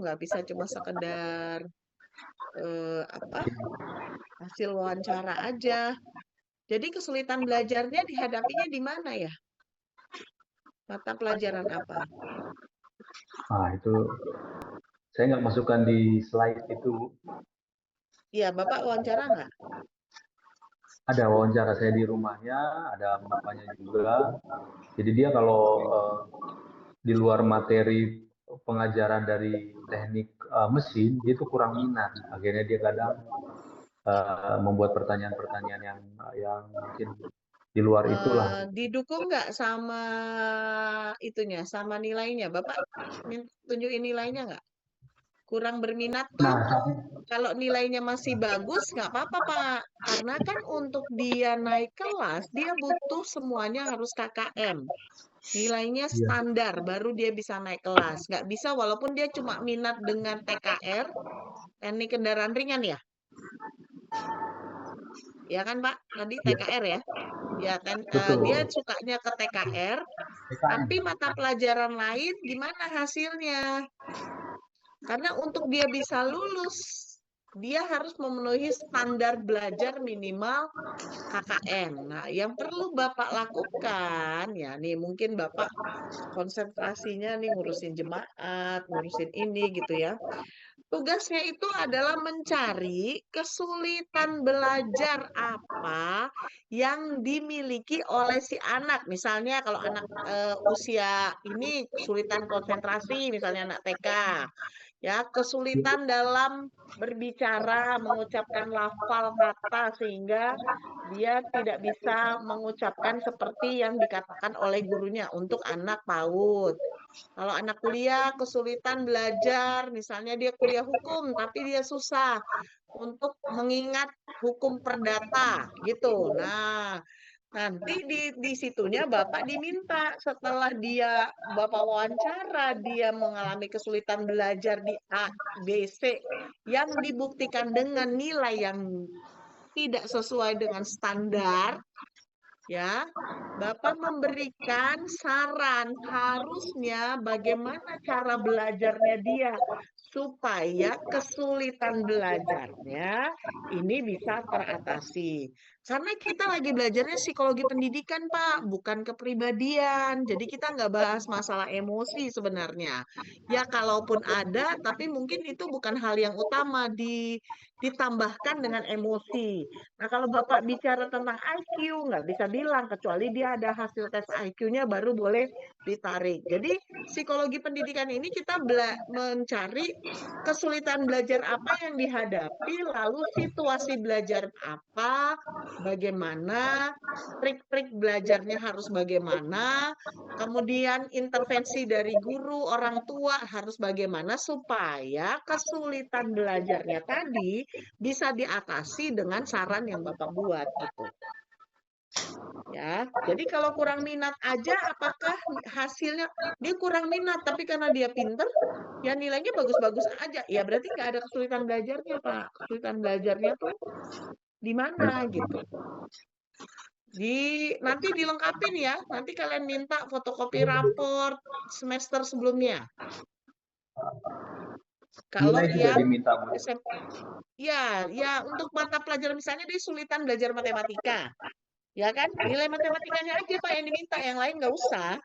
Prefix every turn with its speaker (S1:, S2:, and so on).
S1: nggak bisa cuma sekedar apa hasil wawancara aja. Jadi kesulitan belajarnya dihadapinya di mana ya? Mata pelajaran apa?
S2: Nah, itu saya nggak masukkan di slide itu.
S1: Iya, Bapak wawancara nggak?
S2: Ada wawancara saya di rumahnya, ada bapaknya juga. Jadi dia kalau di luar materi pengajaran dari teknik mesin, dia itu kurang minat. Akhirnya dia kadang membuat pertanyaan-pertanyaan yang mungkin di luar itulah.
S1: Didukung nggak sama itunya, sama nilainya? Bapak tunjukin nilainya nggak? Kurang berminat tuh,
S2: Nah,
S1: kalau nilainya masih bagus, nggak apa-apa, Pak. Karena kan untuk dia naik kelas, dia butuh semuanya harus KKM. Nilainya
S2: iya,
S1: standar, baru dia bisa naik kelas. Nggak bisa walaupun dia cuma minat dengan TKR, teknik kendaraan ringan ya? Ya kan, Pak? Tadi
S2: iya,
S1: TKR ya? Ya, dia
S2: betul.
S1: sukanya ke TKR,
S2: PKN.
S1: tapi mata pelajaran lain gimana hasilnya? Karena untuk dia bisa lulus, dia harus memenuhi standar belajar minimal KKN. Nah, yang perlu Bapak lakukan, ya nih mungkin Bapak konsentrasinya nih ngurusin jemaat, ngurusin ini gitu ya. Tugasnya itu adalah mencari kesulitan belajar apa yang dimiliki oleh si anak. Misalnya kalau anak usia ini kesulitan konsentrasi, misalnya anak TK, ya kesulitan dalam berbicara, mengucapkan lafal kata sehingga dia tidak bisa mengucapkan seperti yang dikatakan oleh gurunya untuk anak PAUD. Kalau anak kuliah kesulitan belajar, misalnya dia kuliah hukum, tapi dia susah untuk mengingat hukum perdata, gitu. Nah, nanti di situnya Bapak diminta setelah Bapak wawancara, dia mengalami kesulitan belajar di A, B, C, yang dibuktikan dengan nilai yang tidak sesuai dengan standar, ya, Bapak memberikan saran harusnya bagaimana cara belajarnya dia supaya kesulitan belajarnya ini bisa teratasi. Karena kita lagi belajarnya psikologi pendidikan, Pak, bukan kepribadian. Jadi kita nggak bahas masalah emosi sebenarnya. Ya, kalaupun ada, tapi mungkin itu bukan hal yang utama ditambahkan dengan emosi. Nah, kalau Bapak bicara tentang IQ, nggak bisa bilang, kecuali dia ada hasil tes IQ-nya baru boleh ditarik. Jadi, psikologi pendidikan ini kita mencari kesulitan belajar apa yang dihadapi, lalu situasi belajar apa, bagaimana, trik-trik belajarnya harus bagaimana, kemudian intervensi dari guru, orang tua harus bagaimana supaya kesulitan belajarnya tadi bisa diatasi dengan saran yang Bapak buat gitu. Ya, jadi kalau kurang minat aja apakah hasilnya dia kurang minat tapi karena dia pinter ya nilainya bagus-bagus aja. Ya berarti nggak ada kesulitan belajarnya, Pak. Kesulitan belajarnya tuh di mana gitu. Nanti dilengkapin ya. Nanti kalian minta fotokopi raport semester sebelumnya. Kalau
S2: Nilai juga
S1: yang
S2: diminta, Bu.
S1: ya, ya untuk mata pelajaran misalnya dia sulitan belajar matematika. Ya kan? Nilai matematikanya aja Pak yang diminta, yang lain nggak usah.